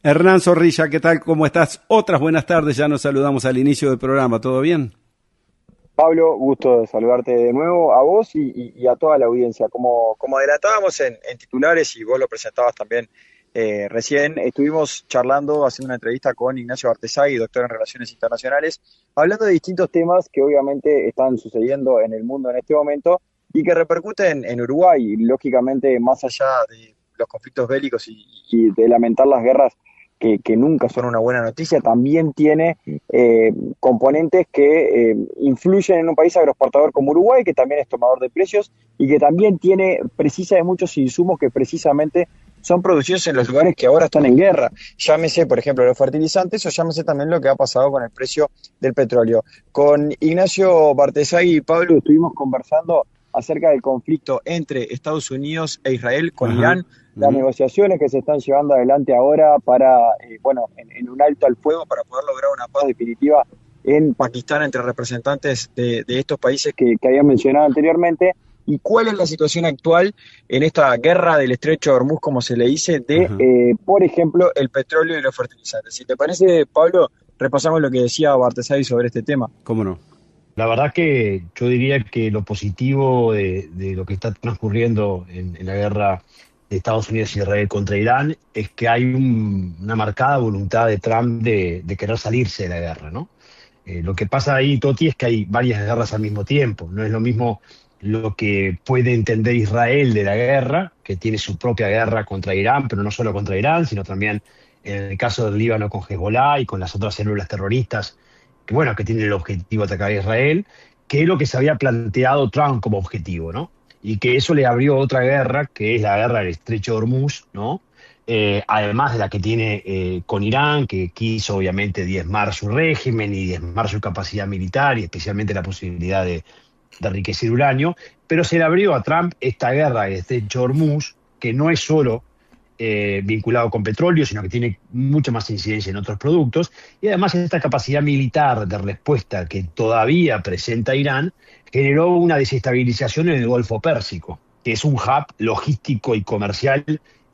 Hernán Zorrilla, ¿qué tal? ¿Cómo estás? Otras buenas tardes, ya nos saludamos al inicio del programa, ¿todo bien? Pablo, gusto de saludarte de nuevo a vos y a toda la audiencia. Como adelantábamos en titulares y vos lo presentabas también recién, estuvimos charlando, haciendo una entrevista con Ignacio Bartesay, doctor en Relaciones Internacionales, hablando de distintos temas que obviamente están sucediendo en el mundo en este momento y que repercuten en Uruguay, y lógicamente más allá de los conflictos bélicos y de lamentar las guerras que nunca son una buena noticia, también tiene componentes que influyen en un país agroexportador como Uruguay, que también es tomador de precios y que también precisa de muchos insumos que precisamente son producidos en los lugares que ahora están en guerra. Llámese, por ejemplo, los fertilizantes o llámese también lo que ha pasado con el precio del petróleo. Con Ignacio Bartesay y Pablo estuvimos conversando acerca del conflicto entre Estados Unidos e Israel con Ajá. Irán, las Ujú. negociaciones que se están llevando adelante ahora para, bueno, en un alto al fuego para poder lograr una paz definitiva en Pakistán entre representantes de estos países que había mencionado anteriormente, y cuál es la situación actual en esta guerra del Estrecho de Hormuz, como se le dice, Ajá. por ejemplo, el petróleo y los fertilizantes. Si te parece, Pablo, repasamos lo que decía Bartesay sobre este tema. ¿Cómo no? La verdad que yo diría que lo positivo de lo que está transcurriendo en la guerra de Estados Unidos y Israel contra Irán es que hay una marcada voluntad de Trump de querer salirse de la guerra, ¿no? Lo que pasa ahí, Toti, es que hay varias guerras al mismo tiempo. No es lo mismo lo que puede entender Israel de la guerra, que tiene su propia guerra contra Irán, pero no solo contra Irán, sino también en el caso del Líbano con Hezbollah y con las otras células terroristas que, bueno, que tienen el objetivo de atacar a Israel, que es lo que se había planteado Trump como objetivo, ¿no? Y que eso le abrió otra guerra, que es la guerra del Estrecho de Hormuz, ¿no? Además de la que tiene con Irán, que quiso obviamente diezmar su régimen y diezmar su capacidad militar y especialmente la posibilidad de enriquecer uranio, pero se le abrió a Trump esta guerra del Estrecho de Hormuz, que no es solo vinculado con petróleo, sino que tiene mucha más incidencia en otros productos, y además esta capacidad militar de respuesta que todavía presenta Irán generó una desestabilización en el Golfo Pérsico, que es un hub logístico y comercial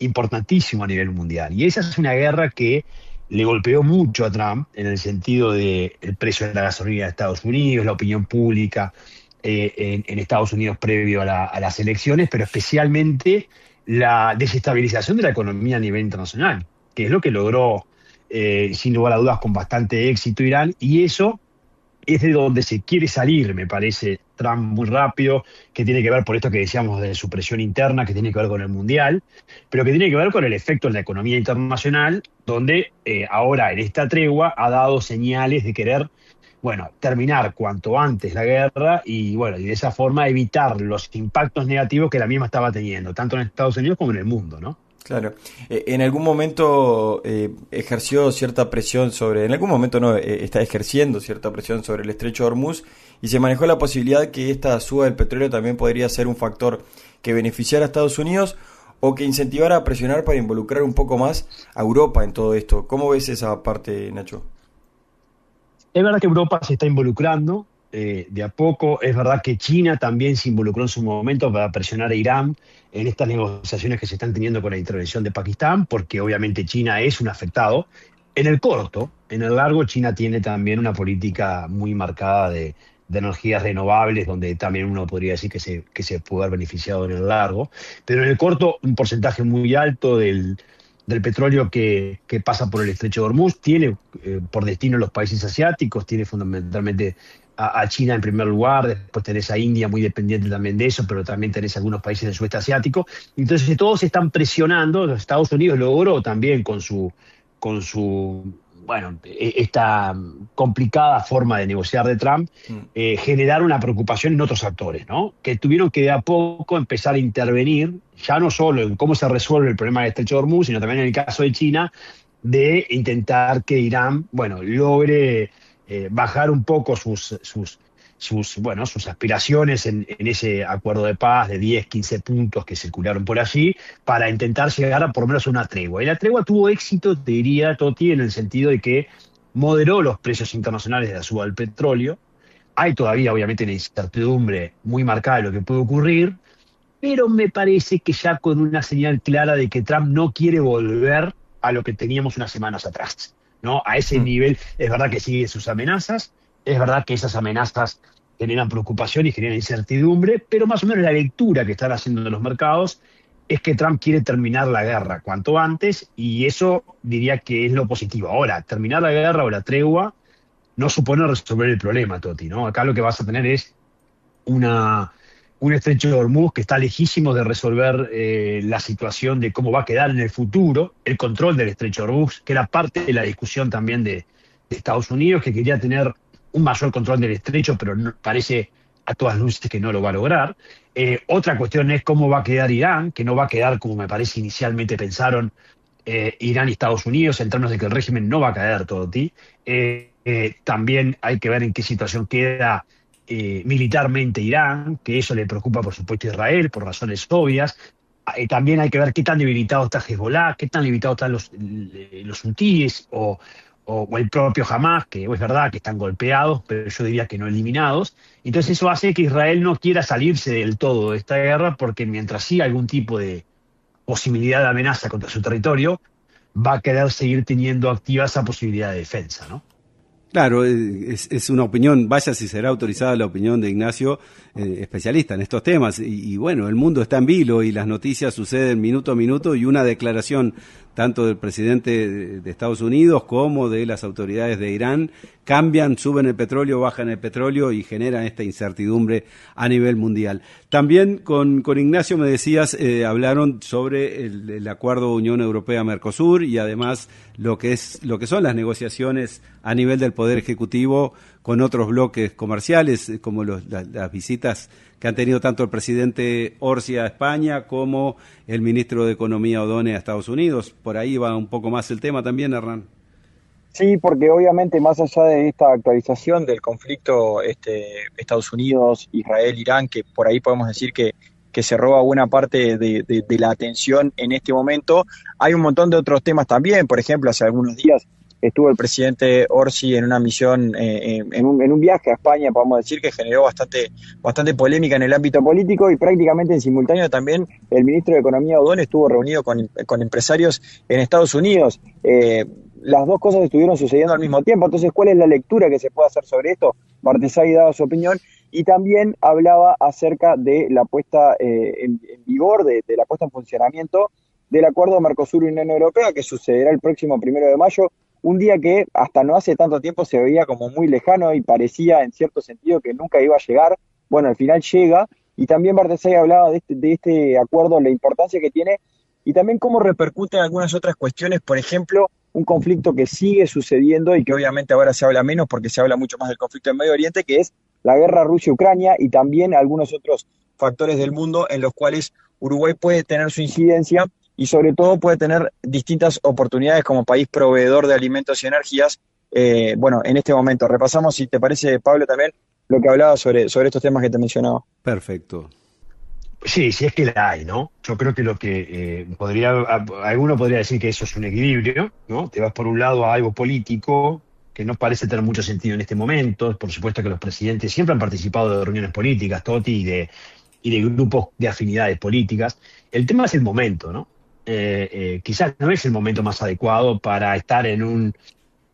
importantísimo a nivel mundial. Y esa es una guerra que le golpeó mucho a Trump en el sentido del precio de la gasolina de Estados Unidos, la opinión pública en Estados Unidos previo a las elecciones, pero especialmente la desestabilización de la economía a nivel internacional, que es lo que logró, sin lugar a dudas, con bastante éxito Irán, y eso es de donde se quiere salir, me parece, Trump muy rápido, que tiene que ver por esto que decíamos de su presión interna, que tiene que ver con el Mundial, pero que tiene que ver con el efecto en la economía internacional, donde ahora en esta tregua ha dado señales de querer, bueno, terminar cuanto antes la guerra y, bueno, y de esa forma evitar los impactos negativos que la misma estaba teniendo, tanto en Estados Unidos como en el mundo, ¿no? Claro. En algún momento ejerció cierta presión sobre, en algún momento no, está ejerciendo cierta presión sobre el Estrecho de Hormuz y se manejó la posibilidad que esta suba del petróleo también podría ser un factor que beneficiara a Estados Unidos o que incentivara a presionar para involucrar un poco más a Europa en todo esto. ¿Cómo ves esa parte, Nacho? Es verdad que Europa se está involucrando de a poco. Es verdad que China también se involucró en su momento para presionar a Irán en estas negociaciones que se están teniendo con la intervención de Pakistán, porque obviamente China es un afectado. En el corto, en el largo, China tiene también una política muy marcada de energías renovables, donde también uno podría decir que se puede haber beneficiado en el largo. Pero en el corto, un porcentaje muy alto del petróleo que pasa por el Estrecho de Hormuz tiene por destino los países asiáticos, tiene fundamentalmente a China en primer lugar, después tenés a India muy dependiente también de eso, pero también tenés algunos países del sudeste asiático. Entonces todos están presionando, los Estados Unidos logró también con su bueno, esta complicada forma de negociar de Trump, Mm. generar una preocupación en otros actores, ¿no? Que tuvieron que de a poco empezar a intervenir, ya no solo en cómo se resuelve el problema del Estrecho de Hormuz, sino también en el caso de China, de intentar que Irán, bueno, logre bajar un poco sus aspiraciones en ese acuerdo de paz de 10, 15 puntos que circularon por allí, para intentar llegar a por lo menos una tregua. Y la tregua tuvo éxito, te diría, Toti, en el sentido de que moderó los precios internacionales de la suba del petróleo. Hay todavía, obviamente, una incertidumbre muy marcada de lo que puede ocurrir, pero me parece que ya con una señal clara de que Trump no quiere volver a lo que teníamos unas semanas atrás, ¿no? A ese nivel, es verdad que sigue sus amenazas, es verdad que esas amenazas generan preocupación y generan incertidumbre, pero más o menos la lectura que están haciendo los mercados es que Trump quiere terminar la guerra cuanto antes, y eso diría que es lo positivo. Ahora, terminar la guerra o la tregua no supone resolver el problema, Toti, ¿no? Acá lo que vas a tener es un estrecho de Hormuz que está lejísimo de resolver la situación de cómo va a quedar en el futuro el control del estrecho de Hormuz, que era parte de la discusión también de Estados Unidos, que quería tener un mayor control del estrecho, pero parece a todas luces que no lo va a lograr. Otra cuestión es cómo va a quedar Irán, que no va a quedar como me parece inicialmente pensaron Irán y Estados Unidos, en términos de que el régimen no va a caer, Toti. También hay que ver en qué situación queda militarmente Irán, que eso le preocupa por supuesto a Israel, por razones obvias. También hay que ver qué tan debilitado está Hezbollah, qué tan debilitados están los hutíes o el propio Hamas, que es verdad que están golpeados, pero yo diría que no eliminados. Entonces eso hace que Israel no quiera salirse del todo de esta guerra, porque mientras siga algún tipo de posibilidad de amenaza contra su territorio, va a querer seguir teniendo activa esa posibilidad de defensa, ¿no? Claro, es una opinión, vaya si será autorizada la opinión de Ignacio, especialista en estos temas, y bueno, el mundo está en vilo y las noticias suceden minuto a minuto, y una declaración tanto del presidente de Estados Unidos como de las autoridades de Irán cambian, suben el petróleo, bajan el petróleo y generan esta incertidumbre a nivel mundial. También con Ignacio me decías, hablaron sobre el acuerdo Unión Europea-Mercosur y además lo que son las negociaciones a nivel del Poder Ejecutivo con otros bloques comerciales, como las visitas que han tenido tanto el presidente Orsi a España como el ministro de Economía O'Donnell a Estados Unidos. Por ahí va un poco más el tema también, Hernán. Sí, porque obviamente más allá de esta actualización del conflicto Estados Unidos, Israel, Irán, que por ahí podemos decir que se roba buena parte de la atención en este momento, hay un montón de otros temas también. Por ejemplo, hace algunos días estuvo el presidente Orsi en una misión, en un viaje a España, podemos decir, que generó bastante polémica en el ámbito político, y prácticamente en simultáneo también el ministro de Economía O'Donnell estuvo reunido con empresarios en Estados Unidos. Las dos cosas estuvieron sucediendo al mismo tiempo. Entonces, ¿cuál es la lectura que se puede hacer sobre esto? Bartesagui daba su opinión y también hablaba acerca de la puesta en vigor, de la puesta en funcionamiento del acuerdo Mercosur-Unión Europea, que sucederá el próximo 1 de mayo, un día que hasta no hace tanto tiempo se veía como muy lejano y parecía en cierto sentido que nunca iba a llegar. Bueno, al final llega, y también Bartesagui hablaba de este acuerdo, la importancia que tiene y también cómo repercute en algunas otras cuestiones. Por ejemplo, un conflicto que sigue sucediendo y que obviamente ahora se habla menos porque se habla mucho más del conflicto en Medio Oriente, que es la guerra Rusia-Ucrania, y también algunos otros factores del mundo en los cuales Uruguay puede tener su incidencia y sobre todo puede tener distintas oportunidades como país proveedor de alimentos y energías. Bueno, en este momento repasamos, si te parece, Pablo, también lo que hablaba sobre estos temas que te mencionaba. Perfecto. Sí, sí es que la hay, ¿no? Yo creo que lo que alguno podría decir que eso es un equilibrio, ¿no? Te vas por un lado a algo político que no parece tener mucho sentido en este momento. Por supuesto que los presidentes siempre han participado de reuniones políticas, Toti, y de grupos de afinidades políticas. El tema es el momento, ¿no? Quizás no es el momento más adecuado para estar en un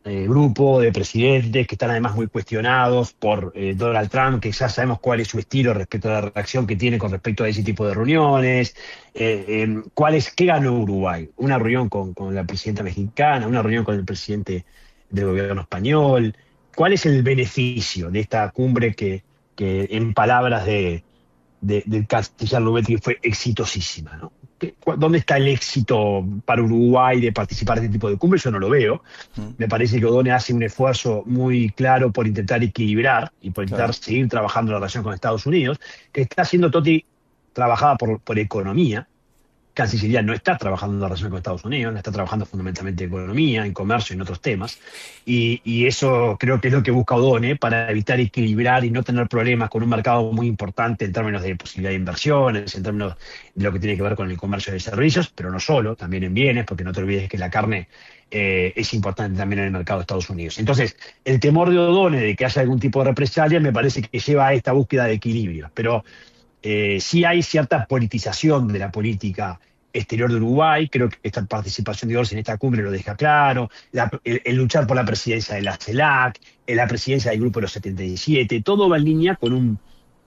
grupo de presidentes que están además muy cuestionados por Donald Trump, que ya sabemos cuál es su estilo respecto a la reacción que tiene con respecto a ese tipo de reuniones. ¿Qué ganó Uruguay? Una reunión con la presidenta mexicana, una reunión con el presidente del gobierno español. ¿Cuál es el beneficio de esta cumbre que en palabras del canciller Lubetkin fue exitosísima, ¿no? ¿Dónde está el éxito para Uruguay de participar de este tipo de cumbres? Yo no lo veo. Me parece que O'Donnell hace un esfuerzo muy claro por intentar equilibrar y por intentar seguir trabajando la relación con Estados Unidos, que está siendo, Toti, trabajada por economía. Cancillería no está trabajando en la relación con Estados Unidos, está trabajando fundamentalmente en economía, en comercio y en otros temas. Y eso creo que es lo que busca O'Donnell para evitar equilibrar y no tener problemas con un mercado muy importante en términos de posibilidad de inversiones, en términos de lo que tiene que ver con el comercio de servicios, pero no solo, también en bienes, porque no te olvides que la carne es importante también en el mercado de Estados Unidos. Entonces, el temor de O'Donnell de que haya algún tipo de represalia me parece que lleva a esta búsqueda de equilibrio. Pero sí hay cierta politización de la política exterior de Uruguay. Creo que esta participación de Orsi en esta cumbre lo deja claro. El luchar por la presidencia de la CELAC, la presidencia del Grupo de los 77, todo va en línea con un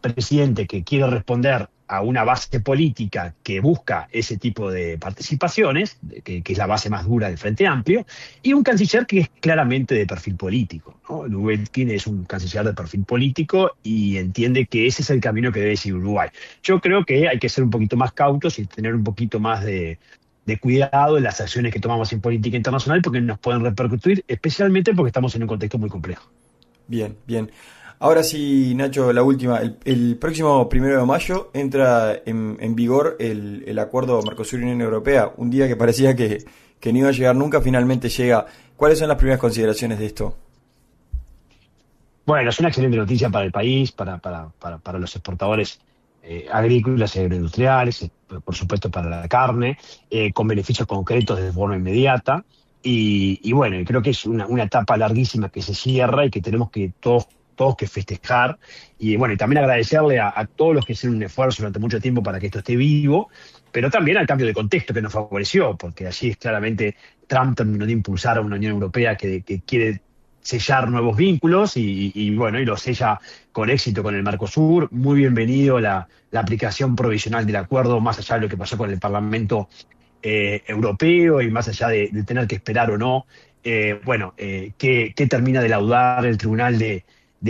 presidente que quiere responder a una base política que busca ese tipo de participaciones, que es la base más dura del Frente Amplio, y un canciller que es claramente de perfil político, ¿no? Lubetkin es un canciller de perfil político y entiende que ese es el camino que debe seguir Uruguay. Yo creo que hay que ser un poquito más cautos y tener un poquito más de cuidado en las acciones que tomamos en política internacional, porque nos pueden repercutir, especialmente porque estamos en un contexto muy complejo. Bien, bien. Ahora sí, Nacho, la última. El próximo 1 de mayo entra en vigor el acuerdo Mercosur-Unión Europea. Un día que parecía que no iba a llegar nunca, finalmente llega. ¿Cuáles son las primeras consideraciones de esto? Bueno, es una excelente noticia para el país, para los exportadores agrícolas y agroindustriales, por supuesto para la carne, con beneficios concretos de forma inmediata. Y bueno, creo que es una etapa larguísima que se cierra y que tenemos que todos que festejar. Y bueno, y también agradecerle a todos los que hicieron un esfuerzo durante mucho tiempo para que esto esté vivo, pero también al cambio de contexto que nos favoreció, porque así es claramente Trump terminó de impulsar a una Unión Europea que quiere sellar nuevos vínculos y bueno, y lo sella con éxito con el Mercosur. Muy bienvenido la aplicación provisional del acuerdo, más allá de lo que pasó con el Parlamento europeo y más allá de tener que esperar o no, que termina de laudar el Tribunal de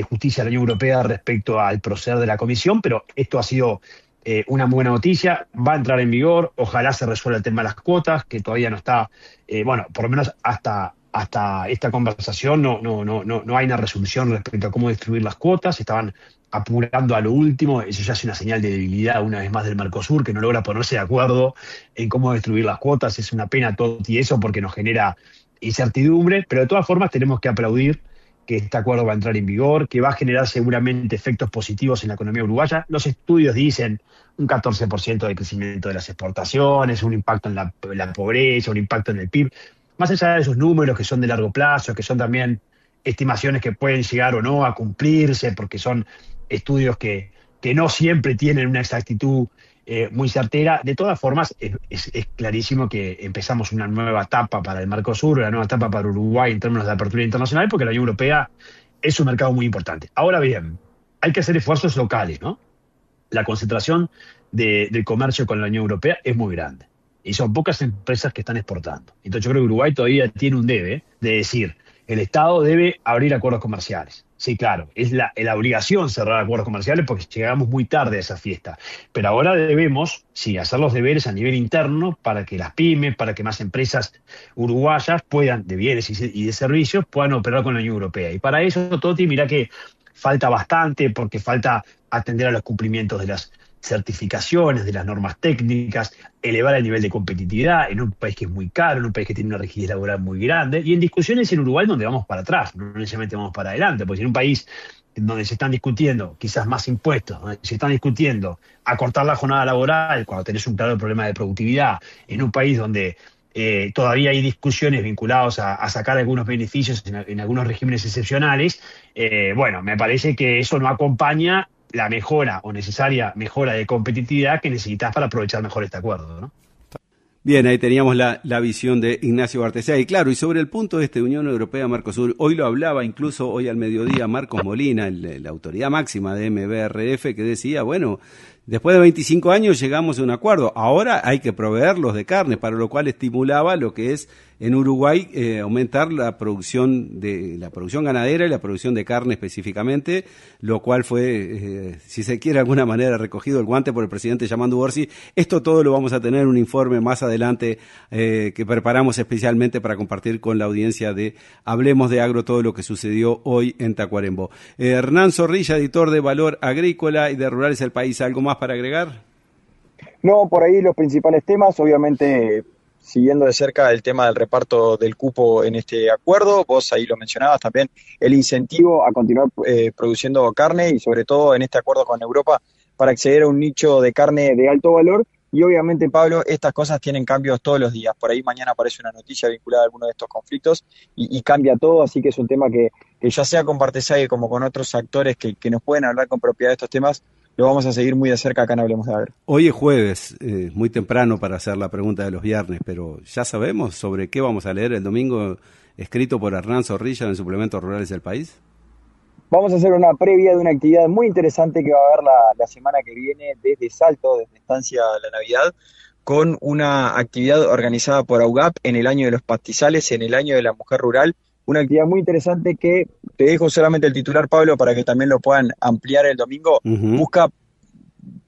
Justicia de la Unión Europea respecto al proceder de la Comisión, pero esto ha sido una buena noticia, va a entrar en vigor, ojalá se resuelva el tema de las cuotas, que todavía no está, por lo menos hasta esta conversación no hay una resolución respecto a cómo distribuir las cuotas, estaban apurando a lo último, eso ya es una señal de debilidad una vez más del Mercosur, que no logra ponerse de acuerdo en cómo distribuir las cuotas, es una pena todo y eso porque nos genera incertidumbre, pero de todas formas tenemos que aplaudir que este acuerdo va a entrar en vigor, que va a generar seguramente efectos positivos en la economía uruguaya. Los estudios dicen un 14% de crecimiento de las exportaciones, un impacto en la pobreza, un impacto en el PIB. Más allá de esos números que son de largo plazo, que son también estimaciones que pueden llegar o no a cumplirse, porque son estudios que no siempre tienen una exactitud muy certera. De todas formas, es clarísimo que empezamos una nueva etapa para el Mercosur, una nueva etapa para Uruguay en términos de apertura internacional, porque la Unión Europea es un mercado muy importante. Ahora bien, hay que hacer esfuerzos locales, ¿no? La concentración del comercio con la Unión Europea es muy grande y son pocas empresas que están exportando. Entonces yo creo que Uruguay todavía tiene un debe de decir, el Estado debe abrir acuerdos comerciales. Sí, claro, es la obligación cerrar acuerdos comerciales porque llegamos muy tarde a esa fiesta. Pero ahora debemos, sí, hacer los deberes a nivel interno para que las pymes, para que más empresas uruguayas puedan, de bienes y de servicios, puedan operar con la Unión Europea. Y para eso, Toti, mira que falta bastante porque falta atender a los cumplimientos de las certificaciones, de las normas técnicas, elevar el nivel de competitividad en un país que es muy caro, en un país que tiene una rigidez laboral muy grande, y en discusiones en Uruguay donde vamos para atrás, no necesariamente vamos para adelante, porque en un país donde se están discutiendo quizás más impuestos, donde se están discutiendo acortar la jornada laboral cuando tenés un claro problema de productividad, en un país donde todavía hay discusiones vinculadas a sacar algunos beneficios en algunos regímenes excepcionales, me parece que eso no acompaña la mejora o necesaria mejora de competitividad que necesitas para aprovechar mejor este acuerdo, ¿no? Bien, ahí teníamos la visión de Ignacio Bartesay. Y claro, y sobre el punto de Unión Europea-Mercosur, hoy lo hablaba incluso hoy al mediodía Marcos Molina, la autoridad máxima de MBRF, que decía, bueno, después de 25 años llegamos a un acuerdo, ahora hay que proveerlos de carne, para lo cual estimulaba lo que es en Uruguay aumentar la producción ganadera y la producción de carne específicamente, lo cual fue, si se quiere de alguna manera, recogido el guante por el presidente Yamandu Orsi. Esto todo lo vamos a tener en un informe más adelante que preparamos especialmente para compartir con la audiencia de Hablemos de Agro todo lo que sucedió hoy en Tacuarembó. Hernán Zorrilla, editor de Valor Agrícola y de Rurales del País, ¿algo más para agregar? No, por ahí los principales temas, obviamente siguiendo de cerca el tema del reparto del cupo en este acuerdo, vos ahí lo mencionabas también, el incentivo a continuar produciendo carne y sobre todo en este acuerdo con Europa para acceder a un nicho de carne de alto valor. Y obviamente, Pablo, estas cosas tienen cambios todos los días. Por ahí mañana aparece una noticia vinculada a alguno de estos conflictos y cambia todo, así que es un tema que ya sea con Bartesay como con otros actores que nos pueden hablar con propiedad de estos temas, lo vamos a seguir muy de cerca acá en Hablemos de Agro. Hoy es jueves, muy temprano para hacer la pregunta de los viernes, pero ya sabemos sobre qué vamos a leer el domingo, escrito por Hernán Zorrilla en el Suplemento Rurales del País. Vamos a hacer una previa de una actividad muy interesante que va a haber la semana que viene desde Salto, desde Estancia La Navidad, con una actividad organizada por AUGAP en el año de los pastizales, en el año de la mujer rural. Una actividad muy interesante que te dejo solamente el titular, Pablo, para que también lo puedan ampliar el domingo. Busca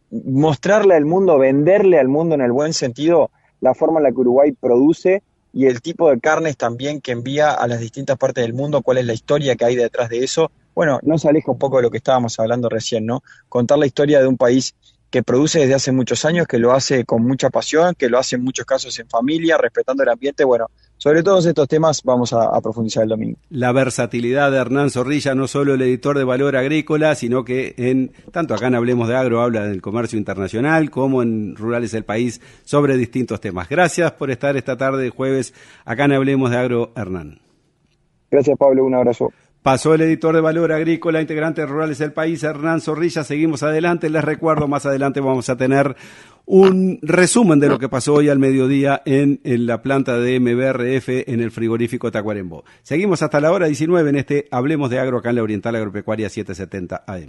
mostrarle al mundo, venderle al mundo en el buen sentido la forma en la que Uruguay produce y el tipo de carnes también que envía a las distintas partes del mundo, cuál es la historia que hay detrás de eso. Bueno, no se aleja un poco de lo que estábamos hablando recién, ¿no? Contar la historia de un país que produce desde hace muchos años, que lo hace con mucha pasión, que lo hace en muchos casos en familia, respetando el ambiente. Bueno, sobre todos estos temas vamos a profundizar el domingo. La versatilidad de Hernán Zorrilla, no solo el editor de Valor Agrícola, sino que tanto acá en Hablemos de Agro habla del comercio internacional, como en Rurales del País, sobre distintos temas. Gracias por estar esta tarde de jueves acá en Hablemos de Agro, Hernán. Gracias, Pablo, un abrazo. Pasó el editor de Valor Agrícola, integrante de Rurales del País, Hernán Zorrilla. Seguimos adelante. Les recuerdo, más adelante vamos a tener un resumen de lo que pasó hoy al mediodía en la planta de MBRF en el frigorífico Tacuarembó. Seguimos hasta la hora 19 en Hablemos de Agro acá en la Oriental Agropecuaria 770 AM.